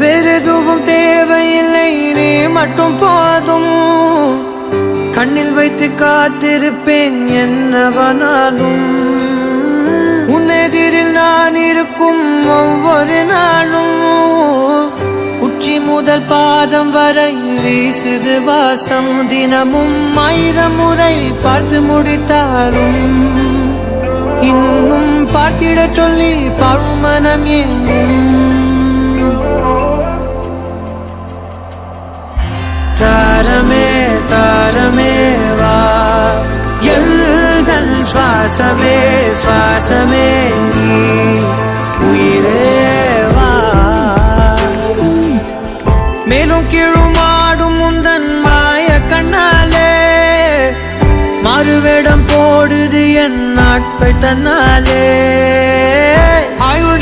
வேறெதுவும் தேவையில்லை, நீ மட்டும் போதும். கண்ணில் வைத்து காத்திருப்பேன் என்னவனாலும். உன்னெதிரில் நான் இருக்கும் ஒவ்வொரு நாளும். உச்சி முதல் பாதம் வரை வீசுது வாசம். தினமும் 1000 முறை பார்த்து முடித்தாலும் இன்னும் பார்த்திட சொல்லி பழுமனம் ஏனும். தாரமே தாரமே வா, எல்தன் சுவாசமே சுவாசமே நீ, உயிரே வா. மேலும் கீழுமாடும் முந்தன் மாய கண்ணாலே மாறுவேடம் போடுது என் நாட்கள் தன்னாலே. ஆயுள்